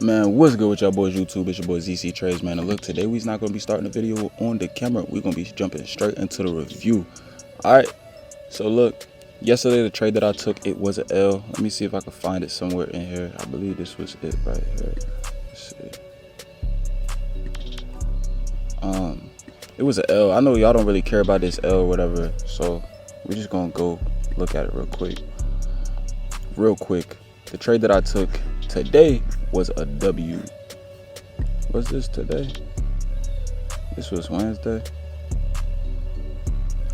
Man, what's good with y'all boys YouTube? It's your boy ZC Trades, man. And look, today we's not gonna be starting the video on the camera. We're gonna be jumping straight into the review. Alright, so look, yesterday the trade that I took, it was an L. Let me see if I can find it somewhere in here. I believe this was it right here. Let's see. It was an L. I know y'all don't really care about this L or whatever, so we're just gonna go look at it real quick. The trade that I took today was a W. Was this today? This was Wednesday.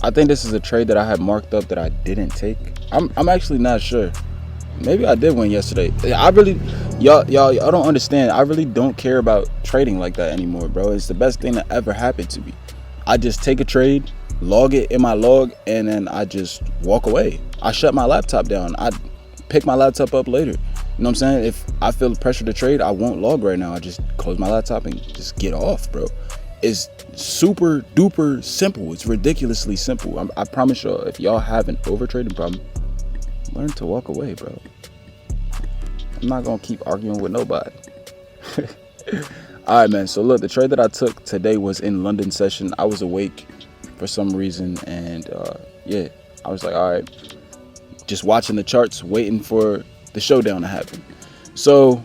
I think this is a trade that I had marked up that I didn't take. I'm actually not sure. Maybe I did win yesterday. I really, y'all don't understand. I really don't care about trading like that anymore, bro. It's the best thing that ever happened to me. I just take a trade, log it in my log, and then I just walk away. I shut my laptop down. I pick my laptop up later. You know what I'm saying? If I feel the pressure to trade, I won't log right now. I just close my laptop and just get off, bro. It's super duper simple. It's ridiculously simple. I promise y'all, if y'all have an overtrading problem, learn to walk away, bro. I'm not gonna keep arguing with nobody. All right, man. So look, the trade that I took today was in London session. I was awake for some reason, and yeah, I was like, all right, just watching the charts, waiting for the showdown to happen. So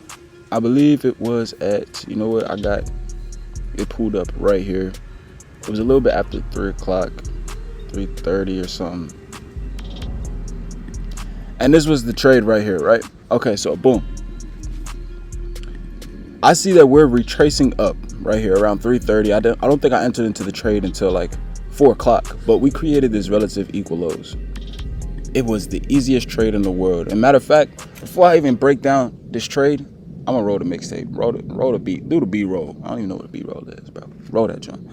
I believe it was at, you know what, I got it pulled up right here. It was a little bit after 3 o'clock, 3:30 or something. And this was the trade right here, right? Okay, so boom. I see that we're retracing up right here around 3:30. I don't think I entered into the trade until like 4 o'clock, but we created this relative equal lows. It was the easiest trade in the world. And matter of fact, before I even break down this trade, I'm gonna roll the mixtape, roll the beat, do the B-roll. I don't even know what a B-roll is, bro. Roll that joint.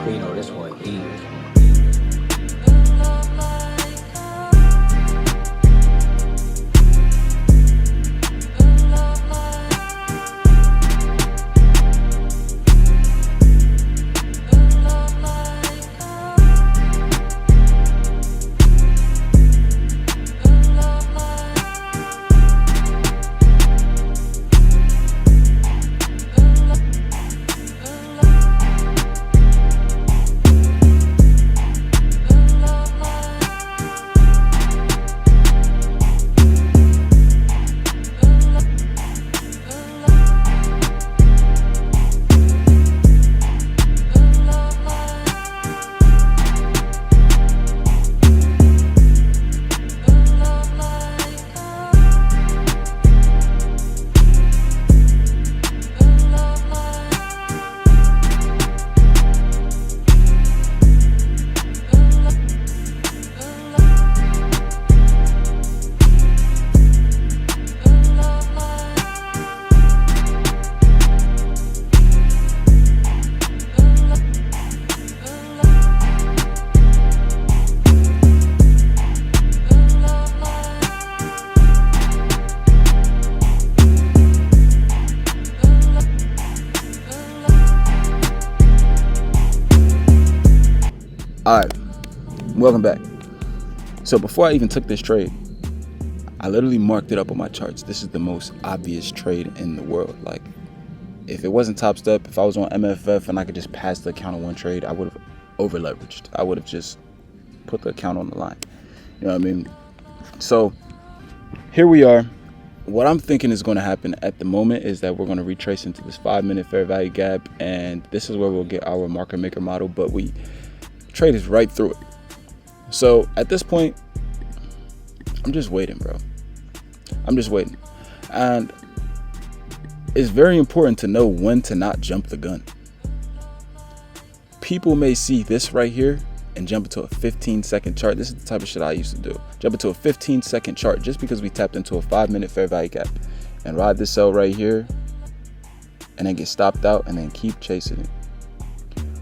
Yo, this one heat. All right, welcome back. So before I even took this trade, I literally marked it up on my charts. This is the most obvious trade in the world. Like, if it wasn't top step, if I was on MFF and I could just pass the account on one trade, I would have over leveraged. I would have just put the account on the line. You know what I mean? So here we are. What I'm thinking is going to happen at the moment is that we're going to retrace into this 5-minute fair value gap, and this is where we'll get our market maker model, but we trade is right through it. So at this point, I'm just waiting, bro. I'm just waiting. And it's very important to know when to not jump the gun. People may see this right here and jump into a 15-second chart. This is the type of shit I used to do. Jump into a 15-second chart just because we tapped into a 5-minute fair value gap and ride this sell right here and then get stopped out and then keep chasing it.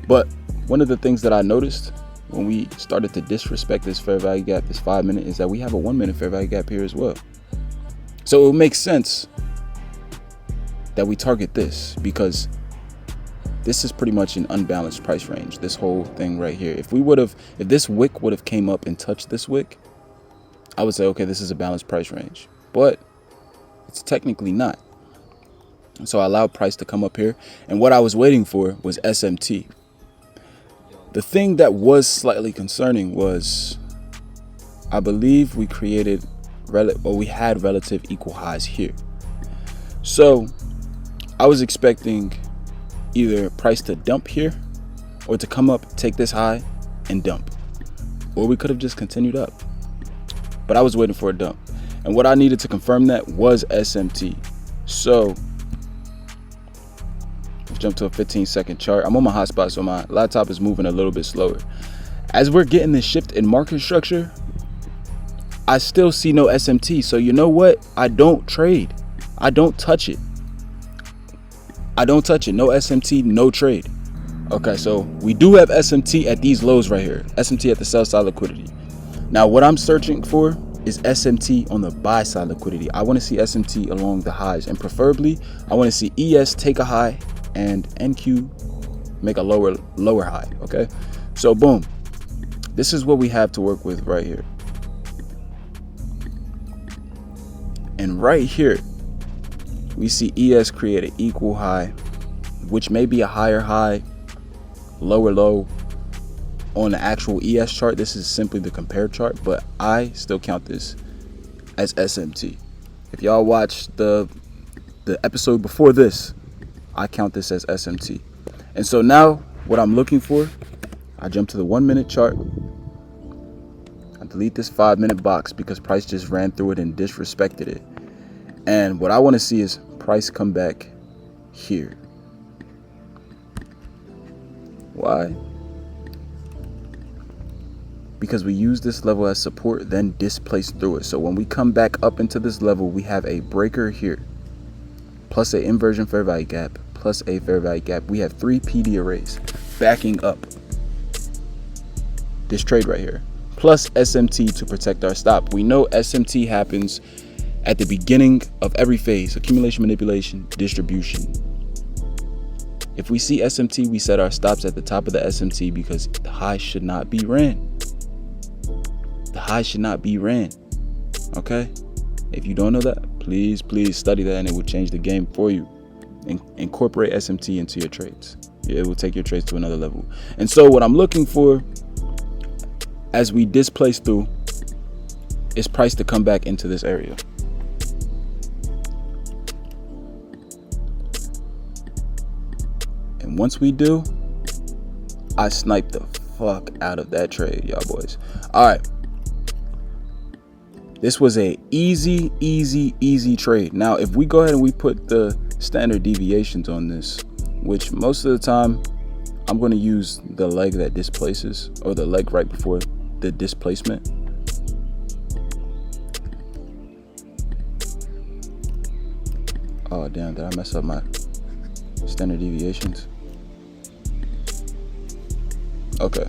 But one of the things that I noticed when we started to disrespect this fair value gap, this 5 minute, is that we have a 1 minute fair value gap here as well. So it makes sense that we target this, because this is pretty much an unbalanced price range, this whole thing right here. If this wick would have came up and touched this wick, I would say, okay, this is a balanced price range, but it's technically not. So I allowed price to come up here, and what I was waiting for was SMT. The thing that was slightly concerning was, I believe we had relative equal highs here. So I was expecting either price to dump here, or to come up, take this high and dump, or we could have just continued up. But I was waiting for a dump, and what I needed to confirm that was SMT. So let's jump to a 15-second chart. I'm on my hotspot, so my laptop is moving a little bit slower. As we're getting this shift in market structure, I still see no SMT. So you know what? I don't trade. I don't touch it. No SMT, no trade. Okay, so we do have SMT at these lows right here. SMT at the sell side liquidity. Now, what I'm searching for is SMT on the buy side liquidity. I want to see SMT along the highs, and preferably I want to see ES take a high and NQ make a lower high. Okay, so boom, this is what we have to work with right here. And right here we see ES create an equal high, which may be a higher high, lower low on the actual ES chart. This is simply the compare chart, but I still count this as SMT. If y'all watched the episode before this, I count this as SMT. And so now what I'm looking for, I jump to the 1 minute chart. I delete this 5 minute box because price just ran through it and disrespected it. And what I want to see is price come back here. Why? Because we use this level as support, then displace through it. So when we come back up into this level, we have a breaker here, plus an inversion fair value gap, plus a fair value gap. We have 3 PD arrays backing up this trade right here, plus SMT to protect our stop. We know SMT happens at the beginning of every phase: accumulation, manipulation, distribution. If we see SMT, we set our stops at the top of the SMT, because the high should not be ran. The high should not be ran. Okay? If you don't know that, please study that, and it will change the game for you. Incorporate SMT into your trades. It will take your trades to another level. And so what I'm looking for as we displace through is price to come back into this area. And once we do, I snipe the fuck out of that trade, y'all boys. All right. This was a easy trade. Now, if we go ahead and we put the standard deviations on this, which most of the time I'm going to use the leg that displaces, or the leg right before the displacement. Oh, damn, did I mess up my standard deviations? Okay.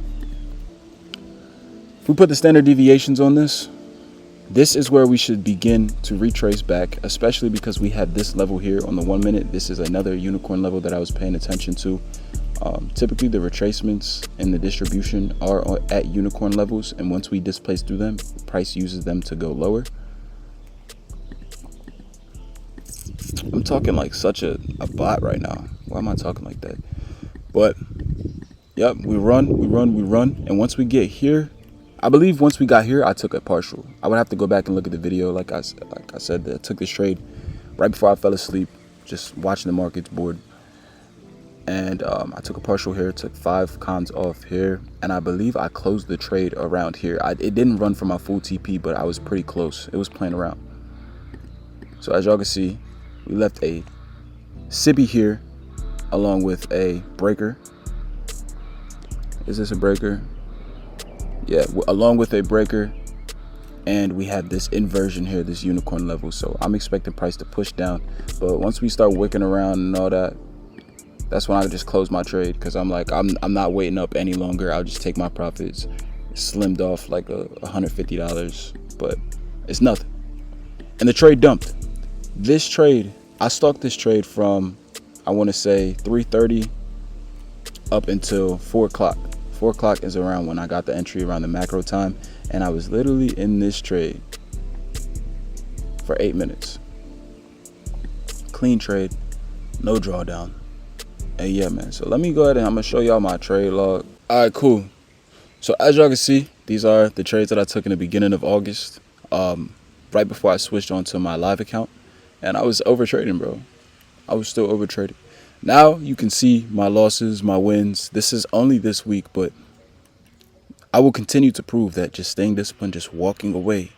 If we put the standard deviations on this, this is where we should begin to retrace back, especially because we have this level here on the 1 minute. This is another unicorn level that I was paying attention to. Typically the retracements and the distribution are at unicorn levels, and once we displace through them, price uses them to go lower. I'm talking like such a bot right now. Why am I talking like that? But yep, we run, and once we get here, I believe once we got here, I took a partial. I would have to go back and look at the video. Like I said, I took this trade right before I fell asleep, just watching the markets board. And I took a partial here, took 5 cons off here, and I believe I closed the trade around here. It didn't run for my full TP, but I was pretty close. It was playing around. So as y'all can see, we left a SIBI here along with a breaker. Is this a breaker? Yeah, along with a breaker, and we have this inversion here, this unicorn level. So I'm expecting price to push down, but once we start wicking around and all that, that's when I just close my trade, because I'm like, I'm not waiting up any longer. I'll just take my profits. Slimmed off like $150, but it's nothing. And the trade dumped. This trade, I stalked this trade from, I want to say 3:30 up until 4 o'clock. 4 o'clock is around when I got the entry around the macro time, and I was literally in this trade for 8 minutes. Clean trade, no drawdown. And yeah, man, so let me go ahead and I'm gonna show y'all my trade log. All right, cool. So as y'all can see, these are the trades that I took in the beginning of August, right before I switched onto my live account, and I was over trading, bro. I was still over trading. Now you can see my losses, my wins. This is only this week, but I will continue to prove that just staying disciplined, just walking away,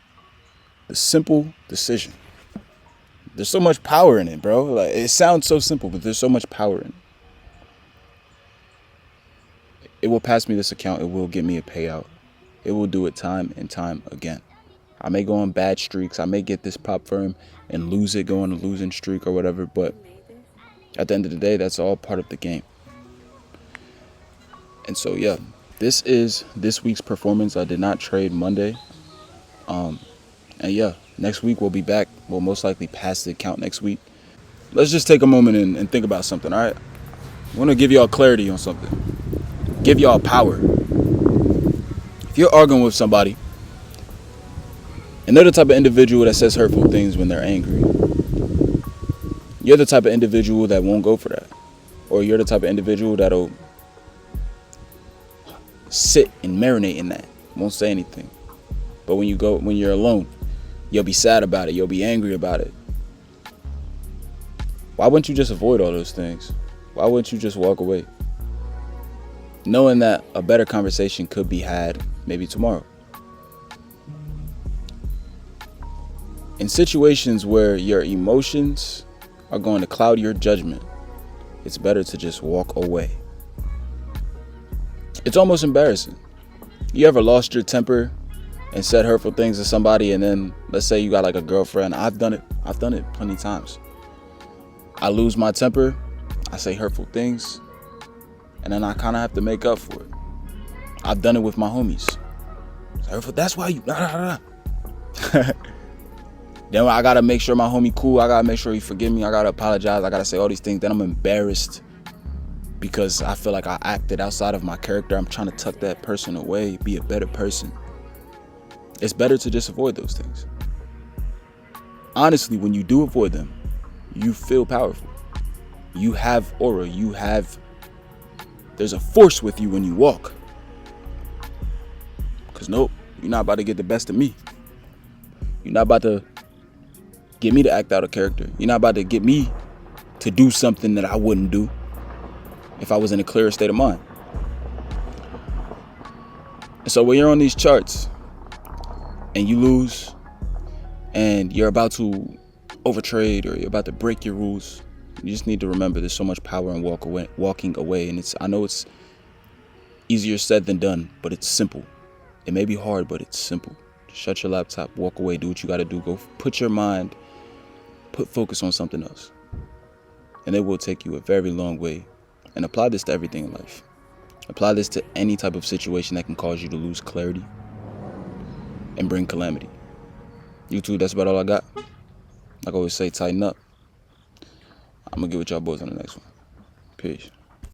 the simple decision. There's so much power in it, bro. Like, it sounds so simple, but there's so much power in it. It will pass me this account. It will get me a payout. It will do it time and time again. I may go on bad streaks. I may get this prop firm and lose it, go on a losing streak or whatever. But at the end of the day, that's all part of the game. And so, yeah, this is this week's performance. I did not trade Monday. And yeah, next week we'll be back. We'll most likely pass the account next week. Let's just take a moment and think about something, all right? I want to give y'all clarity on something. Give y'all power. If you're arguing with somebody and they're the type of individual that says hurtful things when they're angry, you're the type of individual that won't go for that. Or you're the type of individual that'll sit and marinate in that, won't say anything. But when you're alone, you'll be sad about it. You'll be angry about it. Why wouldn't you just avoid all those things? Why wouldn't you just walk away? Knowing that a better conversation could be had maybe tomorrow. In situations where your emotions are going to cloud your judgment, it's better to just walk away. It's almost embarrassing. You ever lost your temper and said hurtful things to somebody, and then let's say you got like a girlfriend? I've done it plenty of times. I lose my temper, I say hurtful things, and then I kind of have to make up for it. I've done it with my homies. That's why you Then I gotta make sure my homie cool. I gotta make sure he forgive me. I gotta apologize. I gotta say all these things. Then I'm embarrassed because I feel like I acted outside of my character. I'm trying to tuck that person away, be a better person. It's better to just avoid those things. Honestly, when you do avoid them, you feel powerful. You have aura. There's a force with you when you walk. Because nope, you're not about to get the best of me. You're not about to get me to act out of character. You're not about to get me to do something that I wouldn't do if I was in a clearer state of mind. And so when you're on these charts and you lose and you're about to overtrade or you're about to break your rules, you just need to remember there's so much power in walking away. And I know it's easier said than done, but it's simple. It may be hard, but it's simple. Just shut your laptop, walk away, do what you got to do. Go put focus on something else. And it will take you a very long way. And apply this to everything in life. Apply this to any type of situation that can cause you to lose clarity and bring calamity. YouTube, that's about all I got. Like I always say, tighten up. I'm going to get with y'all boys on the next one. Peace.